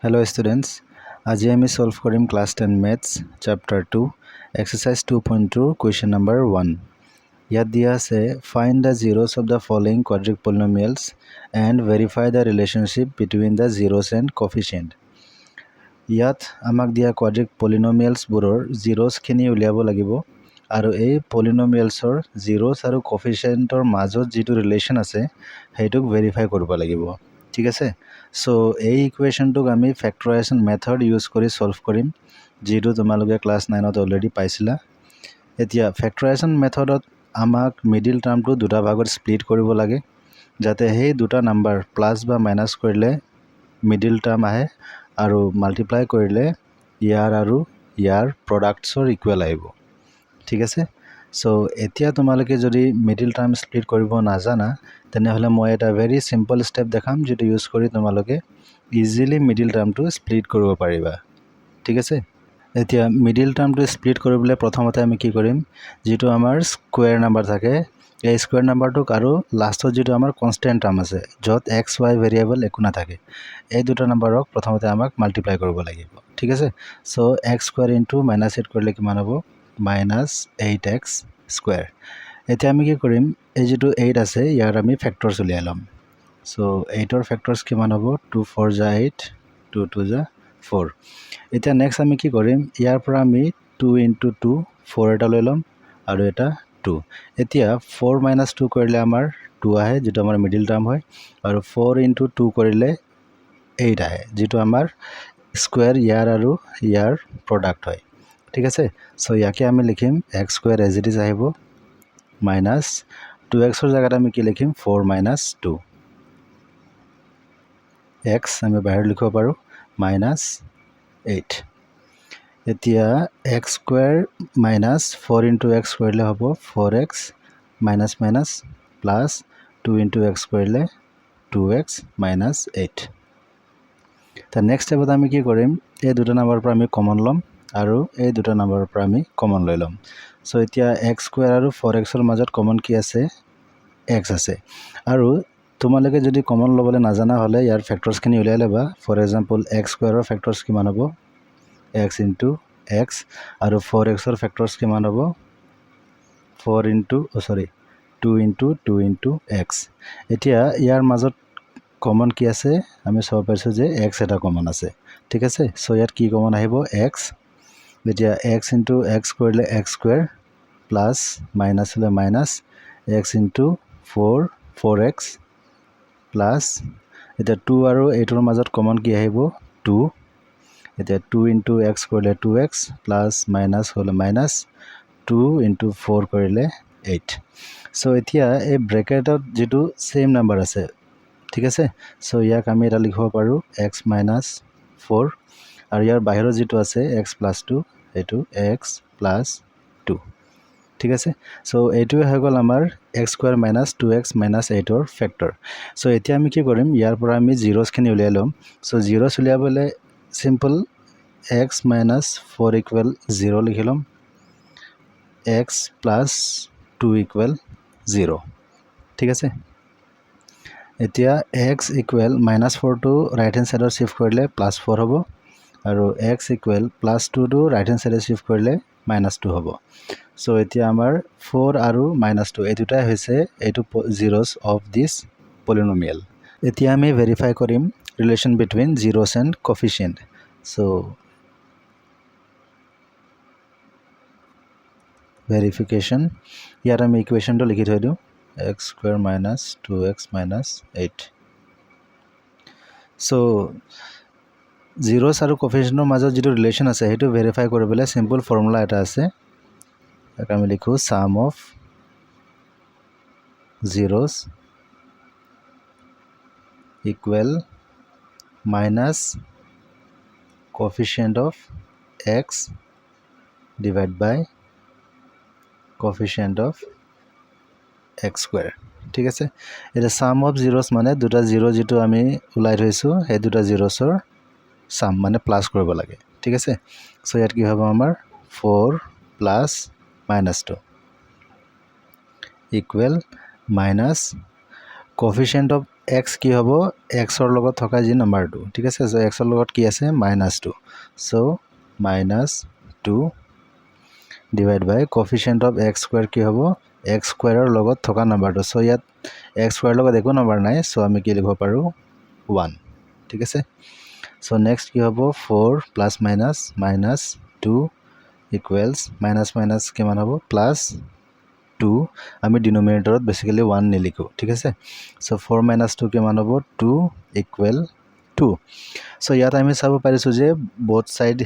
Hello students, আজি আমি solve কৰিম class 10 maths chapter 2 exercise 2.2 question number 1 ইয়াত দিয়া আছে find the zeros of the following quadratic polynomials and verify the relationship between the zeros and coefficient ইয়াত আমাক দিয়া quadratic polynomials বোৰৰ zeros খিনি উলিয়াব লাগিব আৰু এই polynomialsৰ zeros আৰু coefficientৰ মাজত যিটো relation আছে হেইটোক verify কৰিব লাগিব ঠিক আছে সো এই ইকুৱেশনটোক আমি ফ্যাক্টৰাইজেশন মেথড ইউজ কৰি সলভ কৰিম যেটো তোমালোকে ক্লাস 9 ত অলৰেডি পাইছিলা এতিয়া ফ্যাক্টৰাইজেশন মেথডত আমাক মিডল টাৰ্মটো দুটা ভাগত স্প্লিট কৰিব লাগে যাতে সেই দুটা নাম্বাৰ প্লাস বা মাইনাস কৰিলে মিডল টাৰ্ম আহে আৰু মাল্টিপ্লাই কৰিলে ইয়াৰ আৰু ইয়াৰ প্ৰডাক্টছৰ ইকুৱেল আহিব ঠিক আছে সো এতিয়া তোমালোকে যদি মিডল টাৰ্ম স্প্লিট কৰিব নাজানা তেনেহলে মই এটা ভেৰি সিম্পল স্টেপ দেখাম যেটো ইউজ কৰি তোমালোকে ইজিলি মিডল টাৰ্মটো স্প্লিট কৰিব পাৰিবা ঠিক আছে এতিয়া মিডল টাৰ্মটো স্প্লিট কৰিবলৈ প্ৰথমতে আমি কি কৰিম যেটো আমাৰ স্কয়াৰ নাম্বাৰ থাকে এই স্কয়াৰ নাম্বাৰটোক আৰু লাষ্টত যেটো আমাৰ কনস্ট্যান্ট টাৰ্ম আছে যত x y ভেৰিয়েবল একো না থাকে এই দুটা নাম্বাৰক প্ৰথমতে আমাক মাল্টিপ্লাই কৰিব লাগিব ঠিক আছে সো x স্কয়াৰ * -8 কৰিলে কিমান হ'ব -8x স্কয়াৰ এতিয়া আমি কি কৰিম এই যেটো 8 আছে ইয়াৰ আমি ফ্যাক্টৰস উলিয়াই লম সো 8 ৰ ফ্যাক্টৰস কিমান হ'ব 2 4 * 8 2 2 * 4 এতিয়া নেক্সট আমি কি কৰিম ইয়াৰ পৰা আমি 2 * 2 4 এটা লৈ লম আৰু এটা 2 এতিয়া 4 - 2 কৰিলে আমাৰ 2 আহে যেটো আমাৰ মিডল টাৰ্ম হয় আৰু 4 * 2 কৰিলে 8 আহে যেটো আমাৰ স্কয়াৰ ইয়াৰ আৰু ইয়াৰ প্ৰডাক্ট হয় ঠিক আছে সো ইয়াকে আমি লিখিম x square as it is আহিব minus 2x ৰ জায়গাত আমি কি লিখিম 4 - 2 x আমি বাহিৰ লিখিব পাৰো -8 এতিয়া x স্কয়াৰ minus 4 * x কৰিলে হ'ব 4x minus minus plus 2 * x কৰিলে 2x minus 8 তা নেক্সট স্টেপত আমি কি কৰিম এই দুটা নাম্বাৰৰ পৰা আমি কমন লম আৰু এই দুটা নাম্বাৰৰ পৰা আমি কমন লৈ লম সো এতিয়া x স্কয়াৰ আৰু 4x ৰ মাজত কমন কি আছে x আছে আৰু তোমালোকে যদি কমন লবলৈ নাজানা হলে ইয়াৰ ফ্যাক্টৰস খিনি উলিয়াই লবা ফৰ এক্সাম্পল x স্কয়াৰৰ ফ্যাক্টৰস কিমান হ'ব x * x আৰু 4x ৰ ফ্যাক্টৰস কিমান হ'ব 2 * 2 * x এতিয়া ইয়াৰ মাজত কমন কি আছে আমি সব পাইছো যে x এটা কমন আছে ঠিক আছে সো ইয়াত কি কমন আহিব x এতিয়া x * x কৰিলে x স্কয়াৰ প্লাস মাইনাস হলে মাইনাস x * 4 4x প্লাস এটা 2 আৰু 8 ৰ মাজত কমন কি আহিব 2 এটা 2 * x কৰিলে 2x প্লাস মাইনাস হলে মাইনাস 2 * 4 কৰিলে 8 সো এতিয়া এই ব্ৰ্যাকেটত যেটো সেম নাম্বাৰ আছে ঠিক আছে সো ইয়াক আমি এটা লিখিব পাৰো x - 4 আৰু ইয়াৰ বাহিৰত যেটো আছে x + 2 এটো x + 2 ঠিক আছে সো এইটোৱে হৈ গল আমাৰ x স্কয়াৰ - 2x - 8 ৰ ফ্যাক্টৰ সো এতিয়া আমি কি কৰিম ইয়াৰ পৰা আমি zeros খিনি উলিয়াই লম সো zeros উলিয়াবলে সিম্পল x - 4 = 0 লিখি লম x + 2 = 0 ঠিক আছে এতিয়া x = -4 টো ৰাইট হ্যান্ড সাইডৰ শিফট কৰিলে +4 হ'ব আৰু x = +2 টো ৰাইট হ্যান্ড সাইডে শিফট কৰিলে -2 হ'ব সো এতিয়া আমাৰ 4 আৰু -2 এই দুটাই হৈছে এইটো zeros of this polynomial এতিয়া আমি ভেৰিফাই কৰিম relation between zeros and coefficient so verification ইয়াত আমি ইকুৱেশনটো লিখি থৈ দিও x square - 2x - 8 so zeros আৰু coefficientৰ মাজত যেটো ৰিলেশন আছে হেতু ভেৰিফাই কৰিবলৈ সিম্পল ফৰ্মুলা এটা আছে এটা আমি লিখো sum of zeros equal minus coefficient of x divided by coefficient of x square ঠিক আছে এটা sum of zeros মানে দুটা জিরো যেটো আমি উলাই থৈছো এই দুটা জিৰোসৰ sum মানে প্লাস কৰিব লাগে ঠিক আছে সো ইয়াত কি হ'ব আমাৰ 4 plus -2 equal minus coefficient of x কি হ'ব এক্সৰ লগত থকা যি নাম্বাৰটো ঠিক আছে চ' এক্সৰ লগত কি আছে -2 so' -2 divide by coefficient of x square কি হ'ব এক্স স্কুৱেৰৰ লগত থকা নাম্বাৰটো চ' ইয়াত এক্স স্কুৱেৰৰ লগত একো নাম্বাৰ নাই চ' আমি কি লিখিব পাৰোঁ 1 ঠিক আছে চ' নেক্সট কি হ'ব 4 plus minus -2 equals minus minus কিমান হ'ব +2 আমি ডিনমিনেটৰত বেছিকেলি 1 নিলিখোঁ ঠিক আছে চ' 4 - 2 কিমান হ'ব 2 ইকুৱেল 2 চ' ইয়াত আমি চাব পাৰিছোঁ যে বোথ ছাইড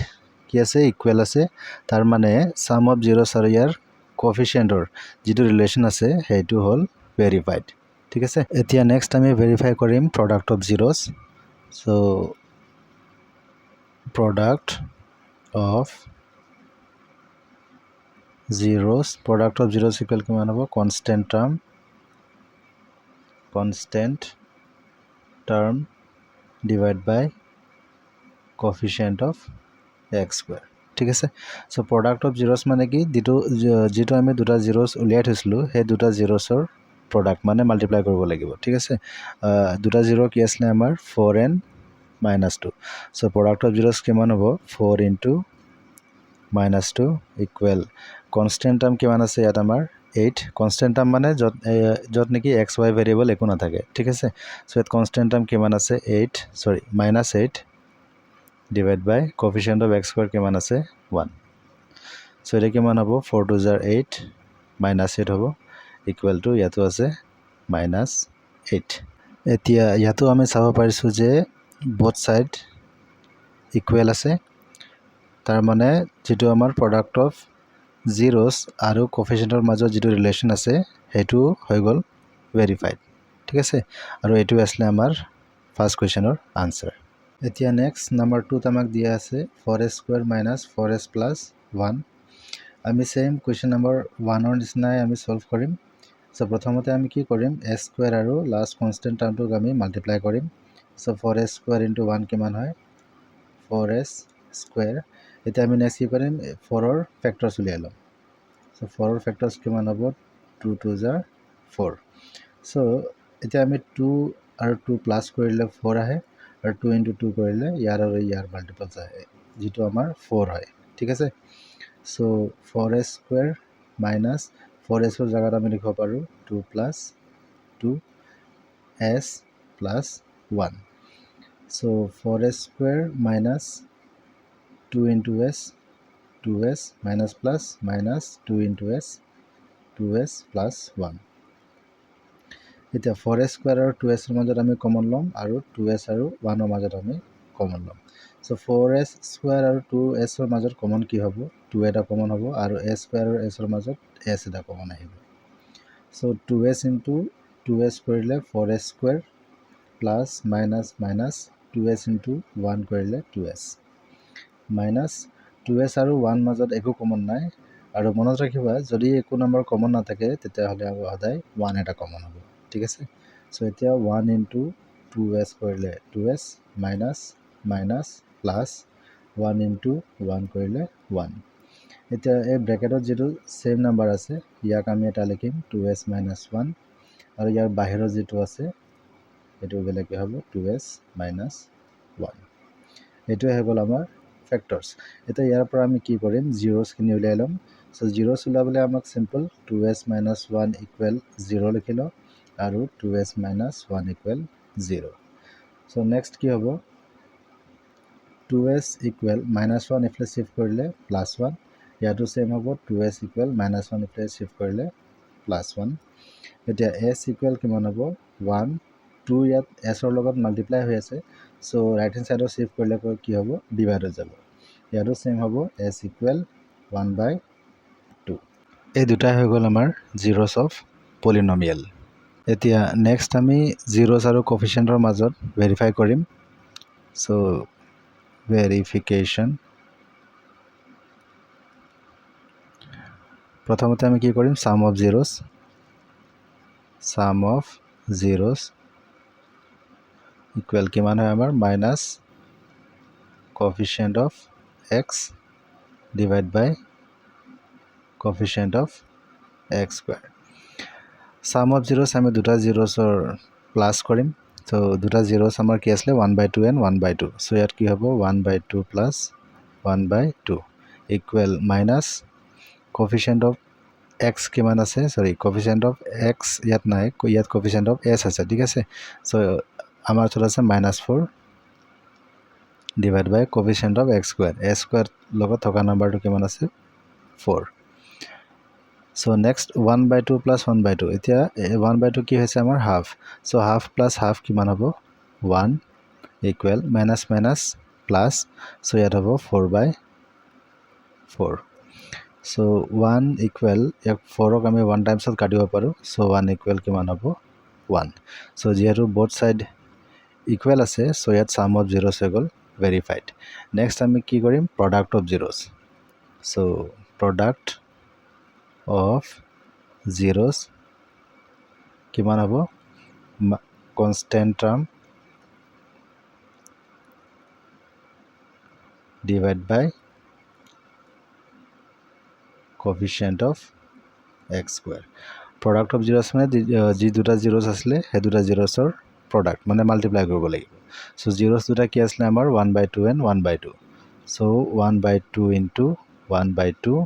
কি আছে ইকুৱেল আছে তাৰ মানে সাম অফ জিৰ'ছ আৰু ইয়াৰ কোফিচিয়েণ্টৰ যিটো ৰিলেশ্যন আছে সেইটো হ'ল ভেৰিফাইড ঠিক আছে এতিয়া নেক্সট আমি ভেৰিফাই কৰিম product of zeros so' product of zeros equal কিমান হ'ব constant term divide by coefficient of x square ঠিক আছে চ' প্ৰডাক্ট অফ জিৰ'ছ মানে কি যিটো আমি দুটা জিৰ'ছ উলিয়াই থৈছিলোঁ সেই দুটা জিৰ'ছৰ প্ৰডাক্ট মানে মাল্টিপ্লাই কৰিব লাগিব ঠিক আছে দুটা জিৰ' কি আছিলে আমাৰ 4 and -2 so' product of zeros কিমান হ'ব 4 × -2 ইকুৱেল কনষ্টেণ্ট টাৰ্ম কিমান আছে ইয়াত আমাৰ 8 কনষ্টেণ্ট টাৰ্ম মানে য'ত নেকি এক্স ৱাই ভেৰিয়েবল একো নাথাকে ঠিক আছে চ' ইয়াত কনষ্টেণ্ট টাৰ্ম কিমান আছে -8 divide by coefficient of x square কিমান আছে 1 চ' এতিয়া কিমান হ'ব 4 × 2 = 8 -8 হ'ব ইকুৱেল টু ইয়াতো আছে -8 এতিয়া ইয়াতো আমি চাব পাৰিছোঁ যে বোথ ছাইড ইকুৱেল আছে তাৰ মানে যিটো আমাৰ প্ৰডাক্ট অফ জিৰ'ছ আৰু কোফিচিয়েণ্টৰ মাজত যিটো ৰিলেশ্যন আছে সেইটো হৈ গ'ল ভেৰিফাইড ঠিক আছে আৰু এইটো আছিলে আমাৰ ফাৰ্ষ্ট কুৱেশ্যনৰ আনচাৰ এতিয়া নেক্সট নাম্বাৰ 2ত আমাক দিয়া আছে 4s² - 4s + 1 আমি সেম কুৱেশ্যন নাম্বাৰ 1ৰ নিচিনাই আমি সলভ কৰিম চ' প্ৰথমতে আমি কি কৰিম s² আৰু লাষ্ট কনষ্টেণ্ট টাৰ্মটোক আমি মাল্টিপ্লাই কৰিম চ' 4s² × 1 কিমান হয় 4s²। এতিয়া আমি নেক্সট কি কৰিম 4ৰ ফেক্টৰ্ছ উলিয়াই ল'ম চ' 4ৰ ফেক্টৰ্ছ কিমান হ'ব 2 × 2 = 4 চ' এতিয়া আমি 2 আৰু 2 প্লাছ কৰিলে 4 আহে আৰু 2 × 2 কৰিলে ইয়াৰ আৰু ইয়াৰ মাল্টিপলছ আহে যিটো আমাৰ 4 হয় ঠিক আছে চ' 4s² - 4sৰ জেগাত আমি লিখিব পাৰোঁ 2 + 2s + 1 চ' 4s² - 2 × s 2s minus plus minus 2 × s 2s + 1 এতিয়া 4s² আৰু 2s ৰ মাজত আমি কমন ল'ম আৰু 2s আৰু 1ৰ মাজত আমি কমন ল'ম চ' 4s² আৰু 2s ৰ মাজত কমন কি হ'ব 2 এটা কমন হ'ব আৰু s² আৰু s ৰ মাজত s এটা কমন আহিব চ' 2s × 2s কৰিলে 4s² plus minus minus 2s × 1 কৰিলে 2s মাইনাছ 2s আৰু 1 মাজত একো কমন নাই আৰু মনত ৰাখিবা যদি একো নম্বৰ কমন নাথাকে তেতিয়াহ'লে সদায় 1 এটা কমন হ'ব ঠিক আছে চ' এতিয়া 1 × 2s কৰিলে 2s মাইনাছ মাইনাছ প্লাছ 1 × 1 কৰিলে 1 এতিয়া এই ব্ৰেকেটত যিটো ছেম নাম্বাৰ আছে ইয়াক আমি এটা লিখিম 2s - 1 আৰু ইয়াৰ বাহিৰত যিটো আছে সেইটো বেলেগকৈ হ'ব 2s - 1 এইটোৱে হৈ গ'ল আমাৰ ফেক্টৰ্ছ এতিয়া ইয়াৰ পৰা আমি কি কৰিম জিৰ'ছখিনি উলিয়াই ল'ম চ' জিৰ'ছ উলিয়াবলৈ আমাক চিম্পল 2s - 1 ইকুৱেল 0 লিখি লওঁ আৰু 2s - 1 ইকুৱেল 0 চ' নেক্সট কি হ'ব 2s ইকুৱেল -1 ইফালে চিফ্ট কৰিলে +1 ইয়াতো ছেম হ'ব 2s ইকুৱেল -1 ইফালে চিফ্ট কৰিলে +1 এতিয়া s ইকুৱেল কিমান হ'ব 1 2 ইয়াত sৰ লগত মাল্টিপ্লাই হৈ আছে চ' ৰাইট হেণ্ড ছাইডৰ চিফ্ট কৰিলে কি হ'ব ডিভাইড হৈ যাব ইয়াতো ছেম হ'ব s ইকুৱেল 1/2 এই দুটাই হৈ গ'ল আমাৰ জিৰ'ছ অফ পলিনমিয়েল এতিয়া নেক্সট আমি জিৰ'ছ আৰু কোফিচিয়েণ্টৰ মাজত ভেৰিফাই কৰিম চ' ভেৰিফিকেশ্যন প্ৰথমতে আমি কি কৰিম সাম অফ জিৰ'ছ ইকুৱেল কিমান হয় আমাৰ minus coefficient of x divide by coefficient of x square sum of zeros আমি দুটা জিৰ'ছৰ প্লাছ কৰিম তো দুটা জিৰ'ছ আমাৰ কি আছিলে 1/2 এণ্ড 1/2 চ' ইয়াত কি হ'ব 1/2 plus 1/2 equal minus coefficient of x কিমান আছে সৰি কফিচিয়েণ্ট অফ এক্স ইয়াত নাই ইয়াত কফিচিয়েণ্ট অফ এছ আছে ঠিক আছে চ' আমাৰ ওচৰত আছে -4 divide by coefficient of x square a square লগত থকা নাম্বাৰটো কিমান আছে 4 চ' নেক্সট 1/2 প্লাছ 1/2 এতিয়া 1/2 কি হৈছে আমাৰ হাফ চ' হাফ প্লাছ হাফ কিমান হ'ব 1 ইকুৱেল মাইনাছ মাইনাছ প্লাছ চ' ইয়াত হ'ব 4/4 চ' 1 ইকুৱেল ইয়াক 4ক আমি 1 টাইমছত কাটিব পাৰোঁ চ' 1 ইকুৱেল কিমান হ'ব 1 চ' যিহেতু বোথ ছাইড ইকুৱেল আছে চ' ইয়াত ছাম অফ জিৰ'ছ হৈ গ'ল ভেৰিফাইড নেক্সট আমি কি কৰিম product of zeros so' product of zeros কিমান হ'ব constant term divide by coefficient of x square product of zeros মানে যি দুটা জিৰ'ছ আছিলে সেই দুটা জিৰ'ছৰ প্ৰডাক্ট মানে মাল্টিপ্লাই কৰিব লাগিব চ' জিৰ'ছ দুটা কি আছিলে আমাৰ 1/2 and 1/2 so' 1/2 into 1/2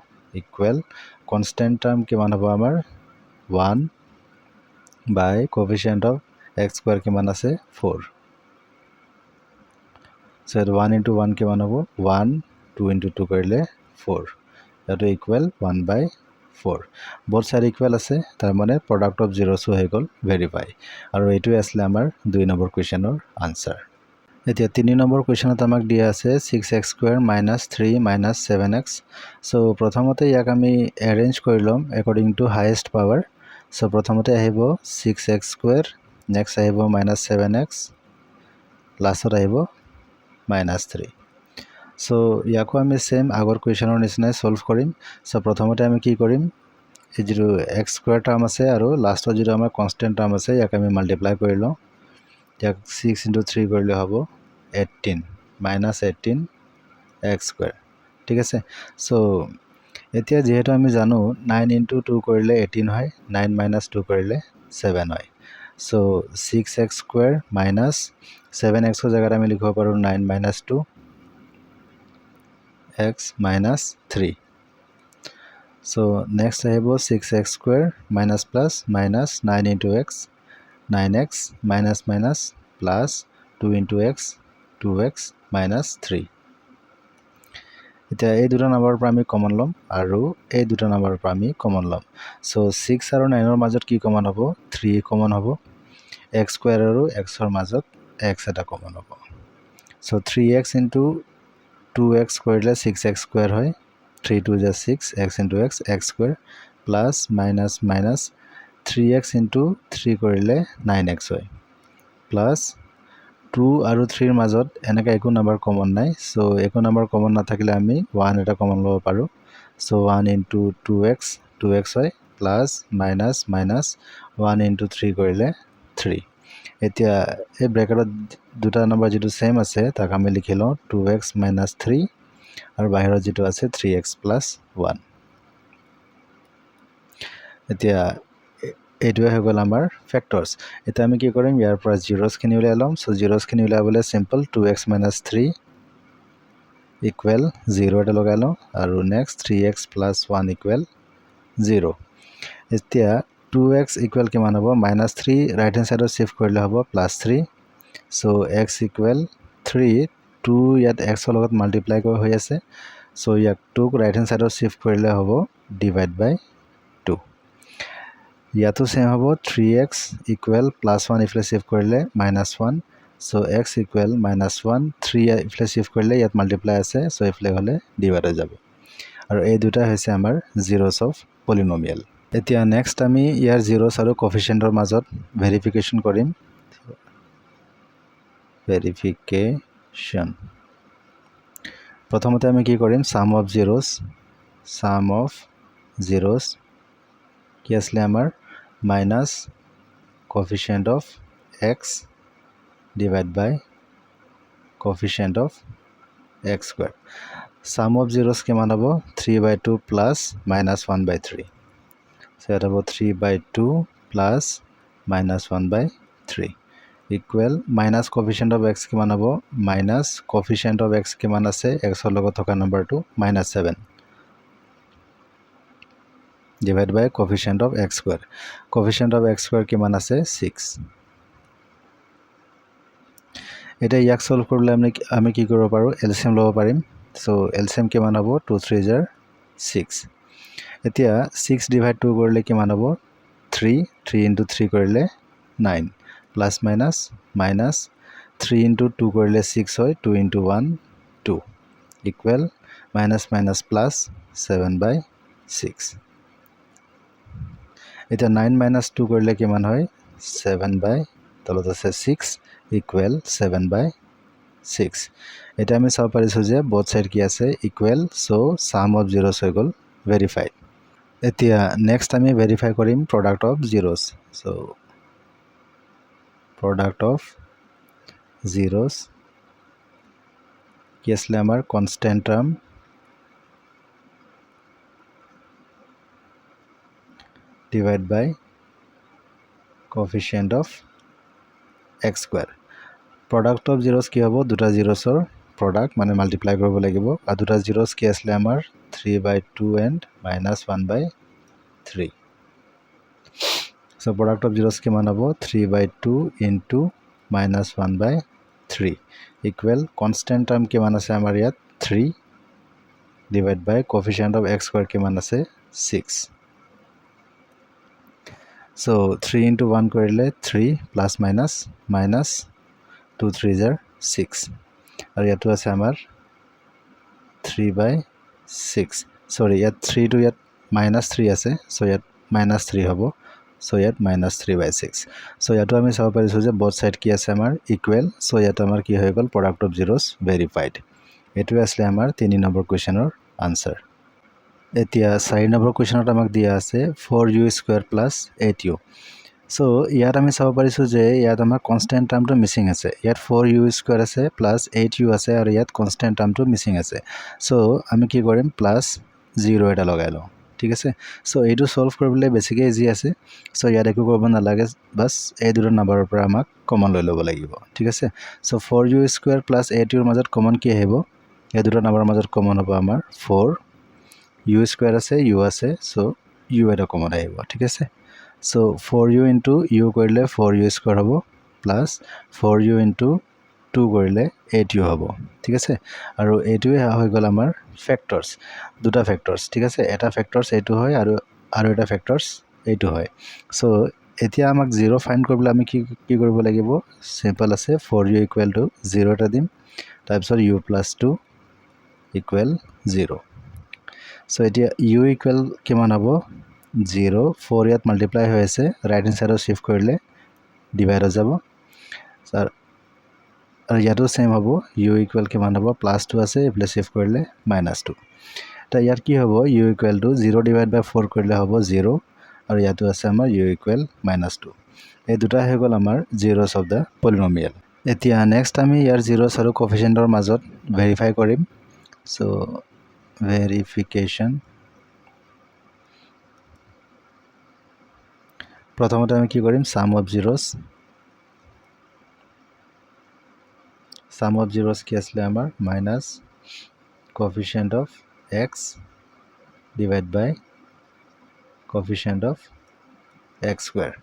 equal constant term কিমান হ'ব আমাৰ 1 বাই coefficient of x square কিমান আছে 4 চ' 1 ইনটু 1 কিমান হ'ব 1 2 ইনটু 2 কৰিলে 4 ইয়াতো ইকুৱেল 1/4 বোথ ছাইড ইকুৱেল আছে তাৰ মানে প্ৰডাক্ট অফ জিৰ'ছো হৈ গ'ল ভেৰিফাই আৰু এইটোৱে আছিলে আমাৰ 2 নম্বৰ কুৱেশ্যনৰ আনচাৰ এতিয়া 3 নম্বৰ কুৱেশ্যনত আমাক দিয়া আছে 6x² - 3 - 7x চ' প্ৰথমতে ইয়াক আমি এৰেঞ্জ কৰি ল'ম একৰ্ডিং টু হায়েষ্ট পাৱাৰ চ' প্ৰথমতে আহিব 6x² নেক্সট আহিব -7x লাষ্টত আহিব -3 চ' ইয়াকো আমি সেম আগৰ কুৱেশ্যনৰ নিচিনাই সলভ কৰিম চ' প্ৰথমতে আমি কি কৰিম এই যিটো x² টাৰ্ম আছে আৰু লাষ্টত যিটো আমাৰ কনষ্টেণ্ট টাৰ্ম আছে ইয়াক আমি মাল্টিপ্লাই কৰি লওঁ ইয়াক 6 ইনটু 3 কৰিলে হ'ব 18 -18 x² ঠিক আছে চ' এতিয়া যিহেতু আমি জানো 9 ইনটু 2 কৰিলে 18 হয় 9 - 2 কৰিলে 7 হয় চ' 6x² - 7xৰ জেগাত আমি লিখিব পাৰোঁ 9 - 2 x minus 3 so next আহিব 6x² minus plus minus 9 into x 9x minus minus plus 2 into x 2x minus 3 এতিয়া এই দুটা নাম্বাৰৰ পৰা আমি কমন ল'ম আৰু এই দুটা নাম্বাৰৰ পৰা আমি কমন ল'ম so 6 আৰু 9ৰ মাজত কি কমন হ'ব 3 কমন হ'ব x² আৰু xৰ মাজত x এটা কমন হ'ব so 3x into 2x কৰিলে 6x² হয় 3 2 = 6 x into x x² plus minus minus 3x into 3 কৰিলে 9x হয় plus 2 আৰু 3ৰ মাজত এনেকা একো নাম্বাৰ কমন নাই সো একো নাম্বাৰ কমন নাথাকিলে আমি 1 এটা কমন ল'ব পাৰো সো 1 into 2x হয় plus minus minus 1 into 3 কৰিলে 3 এতিয়া এই ব্ৰেকেটত দুটা নাম্বাৰ যেটো সেম আছে তাক আমি লিখি লওঁ 2x - 3 আৰু বাহিৰত যেটো আছে 3x + 1 এতিয়া এইটোৱে হৈ গ'ল আমাৰ ফ্যাক্টৰস এটা আমি কি কৰিম ইয়াৰ পৰা জিৰ'স খিনি উলাই লম সো জিৰ'স খিনি উলাবলে সিম্পল 2x - 3 ইকুৱেল 0 এটা লগাই লওঁ আৰু নেক্সট 3x + 1 ইকুৱেল 0 এতিয়া 2x ইকুৱেল কিমান হ'ব -3 ৰাইট হ্যান্ড সাইডত শিফট কৰিলে হ'ব +3 সো x ইকুৱেল 3 2 ইয়াত x ৰ লগত মাল্টিপ্লাই কৰি হৈ আছে সো ইয়াক 2 ক ৰাইট হ্যান্ড সাইডত শিফট কৰিলে হ'ব ডিভাইড বাই 2 ইয়াতো সেম হ'ব 3x ইকুৱেল +1 ইফালে শিফট কৰিলে -1 সো x ইকুৱেল -1 3 ইফালে শিফট কৰিলে ইয়াত মাল্টিপ্লাই আছে সো ইফালে হলে ডিভাইড হৈ যাব আৰু এই দুটা হৈছে আমাৰ জিৰ'ছ অফ পলিনোমিয়েল এতিয়া নেক্সট আমি ইয়াৰ জিৰ'ছ আৰু কোএফিচিয়েন্টৰ মাজত ভেৰিফিকেশন কৰিম ভেৰিফিকেশন প্ৰথমতে আমি কি কৰিম সাম অফ জিৰ'ছ কি আসলে আমাৰ minus coefficient of x divide by coefficient of x² sum of zeros কিমান হ'ব 3/2 প্লাস -1/3 সো এটা হ'ব 3/2 plus -1/3 equal minus coefficient of x কিমান হ'ব মাইনাছ কফিচিয়েণ্ট অফ এক্স কিমান আছে এক্সৰ লগত থকা নাম্বাৰটো -7 divide by coefficient of x square coefficient of x square কিমান আছে 6 এতিয়া ইয়াক সলভ কৰিলে আমি কি কৰিব পাৰোঁ এলচিএম ল'ব পাৰিম সো এলচিএম কিমান হ'ব 2 3 জাৰ 6 এতিয়া 6 ডিভাইড 2 কৰিলে কিমান হ'ব 3 3 * 3 কৰিলে 9 প্লাস মাইনাস মাইনাস 3 * 2 কৰিলে 6 হয় 2 * 1 2 ইকুৱেল মাইনাস মাইনাস প্লাস 7/6 এটা 9 - 2 কৰিলে কিমান হয় 7 বাই তলত আছে 6 ইকুৱেল 7/6 এটা আমি চাব পাৰিছো যে both side কি আছে equal so sum of zeros হৈ গল ভেৰিফাইড এতিয়া নেক্সট আমি ভেৰিফাই কৰিম product of zeros so product of zeros কি আসলে আমার constant term divide by coefficient of x square product of zeros কি হবো দুটা zeros product মানে multiply কৰিব লাগিব আৰু দুটা zeros কি আসলে আমাৰ 3/2 and -1/3 so product of zeros কিমান হ'ব 3/2 into -1/3 equal constant term কিমান আছে আমাৰ ইয়াত 3 divide by coefficient of x square কিমান আছে 6 so 3 into 1 কৰিলে 3 plus minus 2 3 jar 6 আৰু ইয়াতো আছে আমাৰ 3/6 sorry ইয়াত 3 to ইয়াত -3 আছে so ইয়াত -3 হ'ব so ইয়াত -3/6 so ইয়াতো আমি চাব পাৰিছো যে both side কি আছে আমাৰ ইকুৱেল so ইয়াত আমাৰ কি হৈ গল product of zeros verified এটো আসলে আমাৰ 3 নম্বৰ কোৱেশ্চনৰ আনসাৰ এতিয়া 4 নম্বৰ কোৱেশ্চনত আমাক দিয়া আছে 4u² + 8u so ইয়াত আমি চাব পাৰিছো যে ইয়াত আমাৰ কনস্ট্যান্ট টাৰ্মটো মিসিং আছে ইয়াত 4u² আছে + 8u আছে আৰু ইয়াত কনস্ট্যান্ট টাৰ্মটো মিসিং আছে so আমি কি কৰিম +0 এটা লগাই লওঁ ঠিক আছে সো এইটো সলভ কৰিবলৈ বেছিকৈ ইজি আছে সো ইয়াত একো কৰিব নালাগে বাস এই দুটা নম্বৰৰ পৰা আমাক কমন লৈ ল'ব লাগিব ঠিক আছে সো 4u² + 8u ৰ মাজত কমন কি আহিব এই দুটা নম্বৰৰ মাজত কমন হ'ব আমাৰ 4u² আছে u আছে সো u এটা কমন আহিব ঠিক আছে সো 4u * u কৰিলে 4u² হ'ব প্লাস 4u * 2 কৰিলে 8u হ'ব ঠিক আছে আৰু এইটোৱে হৈ গল আমাৰ ফ্যাক্টৰস দুটা ফ্যাক্টৰস ঠিক আছে এটা ফ্যাক্টৰস এইটো হয় আৰু এটা ফ্যাক্টৰস এইটো হয় সো এতিয়া আমাক 0 ফাইন্ড কৰিবলৈ আমি কি কৰিব লাগিব সিম্পল আছে 4u = 0 এটা দিম তাৰ পিছত u + 2 = 0 সো এতিয়া u = কিমান হ'ব 0 4 ইয়াত মাল্টিপ্লাই হৈ আছে ৰাইট হ্যান্ড সাইডত শিফট কৰিলে ডিভাইড হৈ যাব স্যাৰ আৰু ইয়াতো সেম হ'ব u = কিমান হ'ব +2 আছে এপ্লাই শিফট কৰিলে -2 তা ইয়াত কি হ'ব u = 0 / 4 কৰিলে হ'ব 0 আৰু ইয়াতো আছে আমাৰ u = -2 এই দুটা হৈ গল আমাৰ zeros of the polynomial এতিয়া নেক্সট আমি ইয়াৰ zeros আৰু coefficientৰ মাজত ভেৰিফাই কৰিম সো ভেৰিফিকেশন প্ৰথমতে আমি কি কৰিম sum of zeros কি আসলে আমাৰ minus coefficient of x divided by coefficient of x square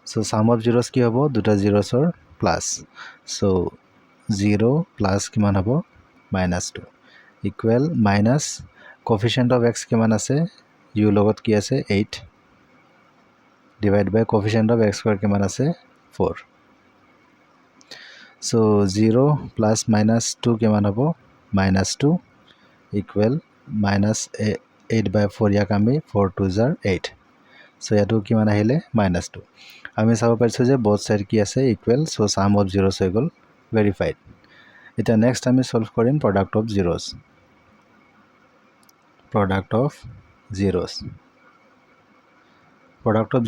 so sum of zeros কি হ'ব দুটা zeros প্লাস so 0 প্লাস কিমান হ'ব -2 equal minus coefficient of x কিমান আছে u লগত কি আছে 8 divided by coefficient of x square কিমান আছে 4 so 0 plus -2 কিমান হ'ব -2 equal -8/4 ইয়াক আমি 4 2 jar 8 so ইয়াটো কিমান আহিলে -2 আমি চাব পাৰিছো যে both side কি আছে equal so sum of zeros হৈ গল ভেৰিফাইড এটা নেক্সট আমি সলভ কৰিম product of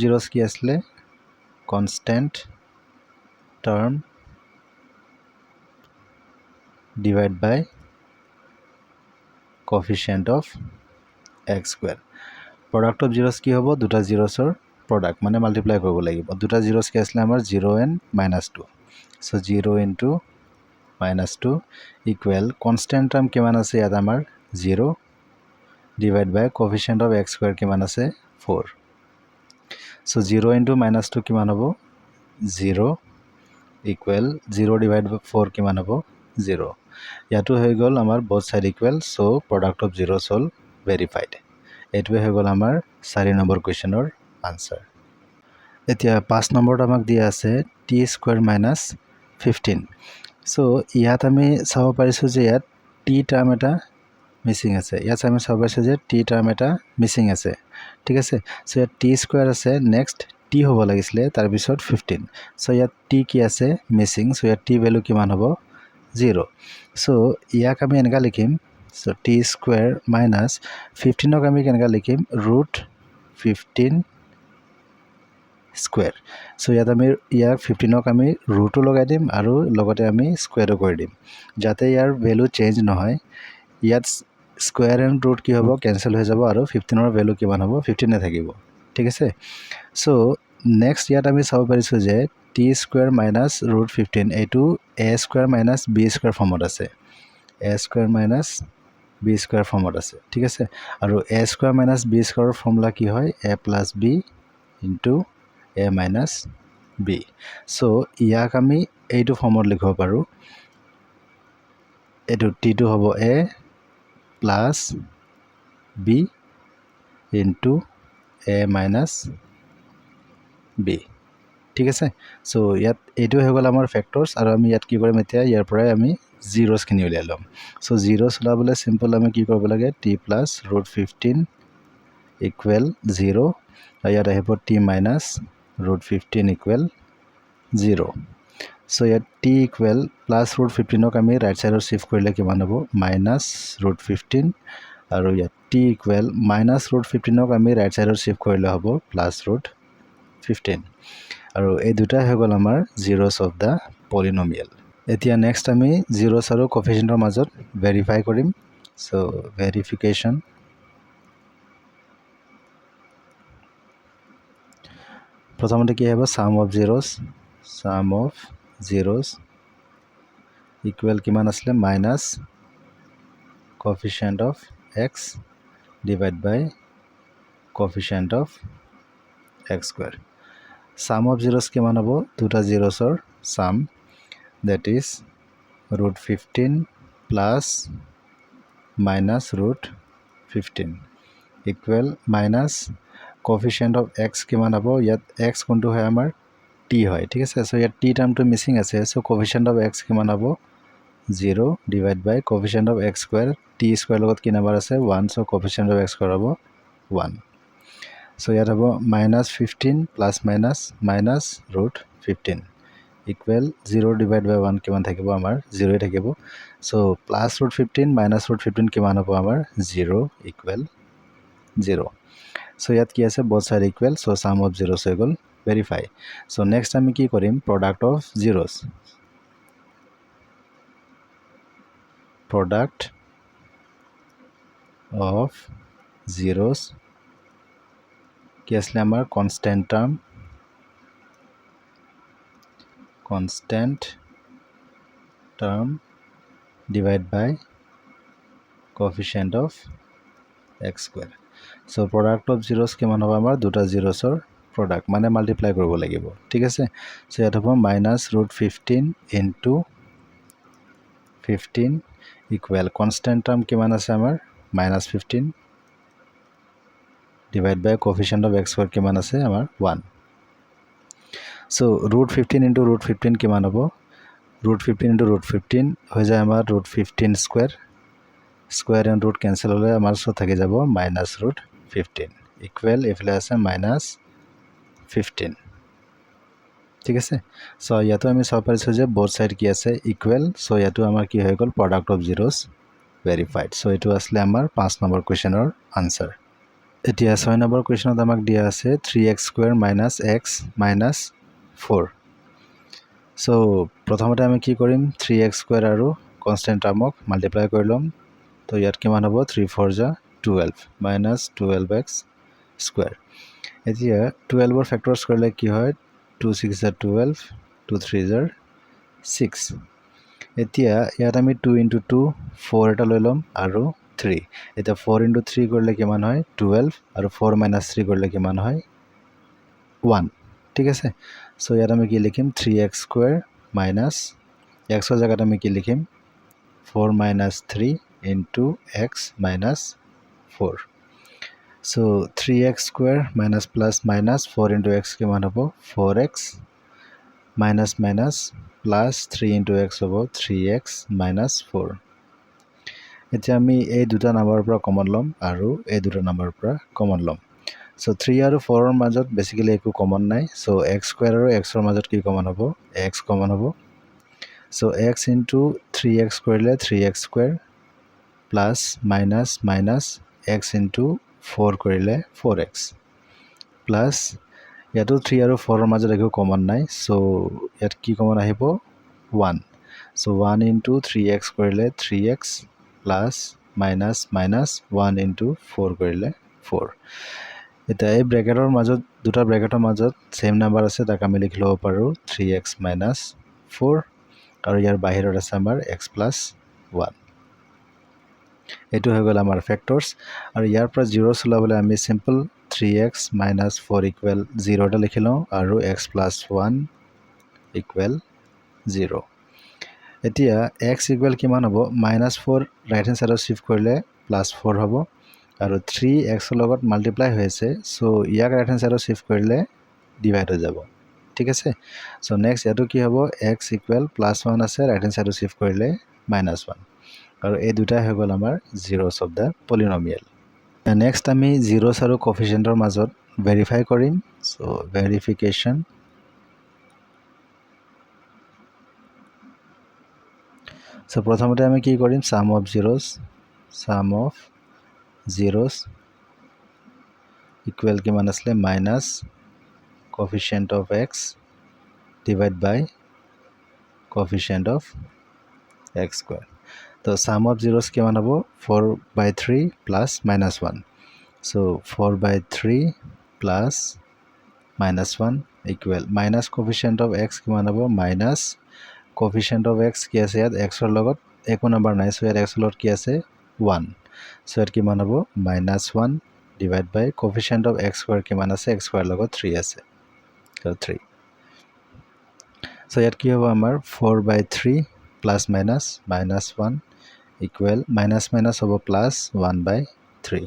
zeros কি আসলে constant term divide by coefficient of x square product of zeros কি হ'ব দুটা zeros product মানে মাল্টিপ্লাই কৰিব লাগিব দুটা zeros কি আসলে আমাৰ 0 and -2 so 0 into -2 equal constant term কিমান আছে ইয়াত আমাৰ 0 divide by coefficient of x square কিমান আছে 4 সো 0 ইনটু -2 কিমান হ'ব 0 ইকুৱেল 0 ডিভাইড বাই 4 কিমান হ'ব 0 ইয়াতো হৈ গ'ল আমাৰ both side equal so product of zeros হ'ল verified এইটোৱে হৈ গ'ল আমাৰ 4 নম্বৰ কোৱেশ্চনৰ আনসাৰ এতিয়া 5 নম্বৰত আমাক দিয়া আছে t স্কয়াৰ মাইনাস 15 সো ইয়াত আমি চাব পাৰিছো যে ইয়াত t টাৰ্ম এটা মিসিং আছে ইয়াত আমি চাব পাৰিছো যে t টাৰ্ম এটা মিসিং আছে ঠিক আছে সো ইয়াত t স্কয়াৰ আছে নেক্সট t হ'ব লাগিছিলে তাৰ পিছত 15 সো ইয়াত t কি আছে মিসিং সো ইয়াত t ভ্যালু কিমান হ'ব 0 সো ইয়াক আমি এনেকা লিখিম সো t স্কয়াৰ মাইনাস 15 ক আমি কেনেকা লিখিম √15 স্কয়াৰ সো ইয়াত আমি ইয়াৰ 15 ক আমি ৰুটো লগাই দিম আৰু লগতে আমি স্কয়াৰও কৰি দিম যাতে ইয়াৰ ভ্যালু চেঞ্জ নহয় ইয়াত স্কয়াৰ এণ্ড ৰুট কি হ'ব কেনসেল হৈ যাব আৰু 15 ৰ ভ্যালু কিমান হ'ব 15 এ থাকিব ঠিক আছে সো নেক্সট ইয়াত আমি চাব পাৰিছো যে t স্কয়াৰ মাইনাস √15 এটো a square minus b square ফৰ্মত আছে a square minus b square ফৰ্মত আছে ঠিক আছে আৰু a স্কয়াৰ মাইনাস b স্কয়াৰৰ ফৰ্মুলা কি হয় a plus b into a minus b so ইয়াক আমি এইটো ফৰ্মত লিখিব পাৰো এটো t টো হ'ব a plus b into a minus b ঠিক আছে সো ইয়াত এইটো হৈ গ'ল আমাৰ ফ্যাক্টৰস আৰু আমি ইয়াত কি কৰিম এতিয়া ইয়াৰ পৰাই আমি zeros খিনি উলিয়াই লম সো zeros উলাবলৈ সিম্পল আমি কি কৰিব লাগে t plus √15 equal 0 আৰু ইয়াত আহিব t minus √15 equal 0 so ইয়াত t equal plus √15 ক আমি ৰাইট সাইডৰ শিফট কৰিলে কিমান হ'ব minus √15 আৰু ইয়াত t equal minus √15 ক আমি ৰাইট সাইডৰ শিফট কৰিলে হ'ব plus √15 আৰু এই দুটা হৈ গ'ল আমাৰ zeros of the polynomial এতিয়া নেক্সট আমি zeros আৰু কোএফিচিয়েন্টৰ মাজত ভেৰিফাই কৰিম so verification প্ৰথমতে কি হ'ব sum of zeros equal কিমান আসলে minus coefficient of x divided by coefficient of x square sum of zeros কিমান হ'ব দুটা zerosৰ sum that is √15 plus minus √15 equal minus coefficient of x কিমান হ'ব ইয়াত x কোনটো হয় আমাৰ t হয় ঠিক আছে সো ইয়াত t টাৰ্মটো মিসিং আছে সো coefficient of x কিমান হ'ব 0 divided by coefficient of x square t square লগত কি নম্বৰ আছে 1 so coefficient of x square হ'ব 1 সো ইয়াত হ'ব -15 plus minus √15 equal 0 divided by 1 কিমান থাকিব আমাৰ 0 এ থাকিব সো plus √15 minus √15 কিমান হ'ব আমাৰ 0 equal 0 সো ইয়াত কি আছে both side equal so sum of zeros হৈ গ'ল verify so next আমি কি কৰিম product of zeros product of zeros কি আসলে আমাৰ constant term divide by coefficient of x square so product of zeros কিমান হ'ব আমাৰ দুটা zerosৰ product মানে মাল্টিপ্লাই কৰিব লাগিব ঠিক আছে সো ইয়াত হ'ব -√15 into 15 equal constant term কিমান আছে আমাৰ -15 divide by coefficient of x square কিমান আছে আমাৰ 1 so √15 into √15 কিমান হ'ব √15 into √15 হৈ যায় আমাৰ √15 square and root cancel হলে আমাৰ সো থাকি যাব -√15 equal এফালে আছে -15 ঠিক আছে সো ইয়াতো আমি সব পাৰিছো যে both side কি আছে equal সো ইয়াতো আমাৰ কি হৈ গ'ল product of zeros verified so এটো আসলে আমাৰ 5 নম্বৰ কোৱেশ্চনৰ আনসাৰ এতিয়া 6 নম্বৰ কোৱেশ্চনত আমাক দিয়া আছে 3x² - x - 4 সো প্ৰথমতে আমি কি কৰিম 3x² আৰু কনষ্টেন্ট টাৰ্মক মাল্টিপ্লাই কৰি লম তো ইয়াত কিমান হ'ব 3 4 * 12 -12x স্কয়াৰ এতিয়া 12 ৰ ফ্যাক্টৰস কৰিলে কি হয় 2 6 * 12 2 3 * 6 এতিয়া ইয়াত আমি 2 × 2 4 এটা লৈ ল'ম আৰু 3 এতিয়া 4 × 3 কৰিলে কিমান হয় 12 আৰু 4 - 3 কৰিলে কিমান হয় 1 ঠিক আছে সো ইয়াত আমি কি লিখিম 3x² মাইনাস x ৰ জায়গাত আমি কি লিখিম 4 - 3 × x - 4 so 3x² minus plus minus 4 × x কিমান হ'ব 4x minus minus plus 3 × x হ'ব 3x - 4 এতিয়া আমি এই দুটা নাম্বাৰৰ পৰা কমন ল'ম আৰু এই দুটা নাম্বাৰৰ পৰা কমন ল'ম সো 3 আৰু 4 ৰ মাজত বেসিক্যালি একো কমন নাই সো x² আৰু x ৰ মাজত কি কমন হ'ব x কমন হ'ব সো x * 3x কৰিলে 3x² plus minus minus x * 4 কৰিলে 4x প্লাস ইয়াতো 3 আৰু 4 ৰ মাজত একো কমন নাই সো ইয়াত কি কমন আহিব 1 সো 1 * 3x কৰিলে 3x প্লাস মাইনাস মাইনাস 1 * 4 কৰিলে 4 এটা এই ব্ৰ্যাকেটৰ মাজত দুটা ব্ৰ্যাকেটৰ মাজত সেম নাম্বাৰ আছে তাক আমি লিখি লব পাৰো 3x - 4 আৰু ইয়াৰ বাহিৰত আছে আমাৰ x + 1 এটো হৈ গল আমাৰ ফ্যাক্টৰস আৰু ইয়াৰ পৰা 0 ওলাবলৈ আমি সিম্পল 3x - 4 = 0 টা লিখি লওঁ আৰু x + 1 = 0 এতিয়া x = কিমান হ'ব -4 ৰাইট হ্যান্ড সাইডত শিফট কৰিলে +4 হ'ব আৰু 3x ৰ লগত মাল্টিপ্লাই হৈ আছে সো ইয়াক ৰাইট হ্যান্ড সাইডত শিফট কৰিলে ডিভাইড হৈ যাব ঠিক আছে সো নেক্সট ইয়াটো কি হ'ব x = +1 আছে ৰাইট হ্যান্ড সাইডত শিফট কৰিলে -1 আৰু এই দুটা হৈ গল আমাৰ zeros of the polynomial next আমি zeros আৰু coefficientৰ মাজত ভেৰিফাই কৰিম সো ভেৰিফিকেশন সো প্ৰথমতে আমি কি কৰিম sum of zeros equal কিমান আসলে minus coefficient of x divided by coefficient of x². তো sum of zeros কিমান হ'ব 4/3 plus -1 so 4/3 plus -1 equal minus coefficient of x কিমান হ'ব minus coefficient of x কি আছে ইয়াত x ৰ লগত একো নম্বৰ নাই সো ইয়াত x ৰ লগত কি আছে 1 সো ইয়াত কিমান হ'ব -1 divided by coefficient of x² কিমান আছে x² লগত 3 আছে so 3 সো ইয়াত কি হ'ব আমাৰ 4/3 plus minus -1 equal minus minus হ'ব plus 1/3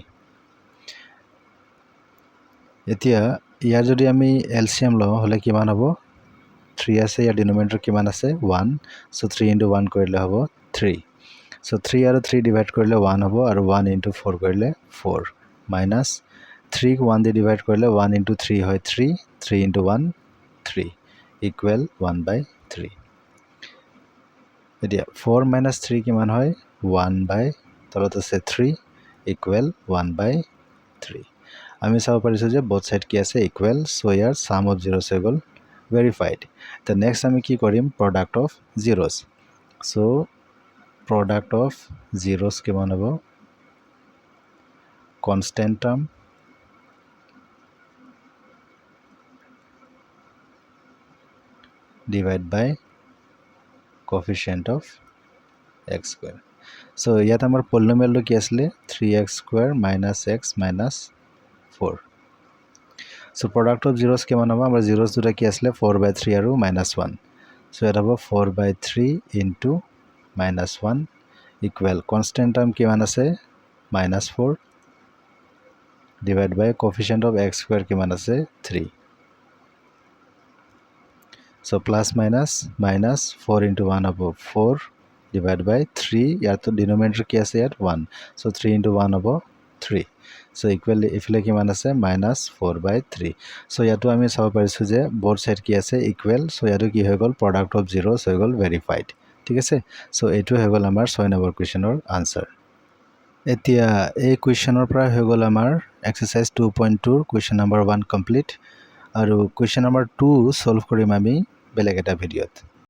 এতিয়া ইয়াৰ যদি আমি LCM লওঁ হলে কিমান হ'ব 3 আছে ইয়াৰ ডিনোমিনেটৰ কিমান আছে 1 সো 3 * 1 কৰিলে হ'ব 3 সো 3 আৰু 3 ডিভাইড কৰিলে 1 হ'ব আৰু 1 * 4 কৰিলে 4 minus 3 ক 1 দি ডিভাইড কৰিলে 1 * 3 হয় 3 3 * 1 3 equal 1/3 এতিয়া 4 - 3 কিমান হয় 1/ তলত আছে 3 equal 1/3 আমি চাব পাৰিছো যে both side কি আছে equal so year sum of zeros হৈ গল verified the next আমি কি কৰিম product of zeros so product of zeros কিমান হ'ব constant term divided by coefficient of x². So ইয়াত আমাৰ polynomial কি আছিল 3x² - x - 4. So product of zeros কিমান হ'ব আমাৰ zeros দুটা কি আছিল 4/3 আৰু -1. So ইয়াত হ'ব 4/3 into -1 equal constant term কিমান আছে -4 divided by coefficient of x² কিমান আছে 3. So plus minus minus 4 into 1 হ'ব 4 divided by 3 ইয়াতো denominator কি আছে ইয়াত 1 so 3 into 1 হ'ব 3 so equally ইফালে কিমান আছে -4/3 so ইয়াতো আমি চাব পাৰিছো যে both side কি আছে equal so ইয়াতো কি হৈ গল product of zeros হৈ গল verified ঠিক আছে so এইটো হৈ গল আমাৰ 6 নম্বৰ কোৱেশ্চনৰ আনসাৰ এতিয়া এই কোৱেশ্চনৰ পৰা হৈ গল আমাৰ exercise 2.2 question number 1 complete আৰু question number 2 solve কৰিম আমি বেলেগ এটা ভিডিঅ'ত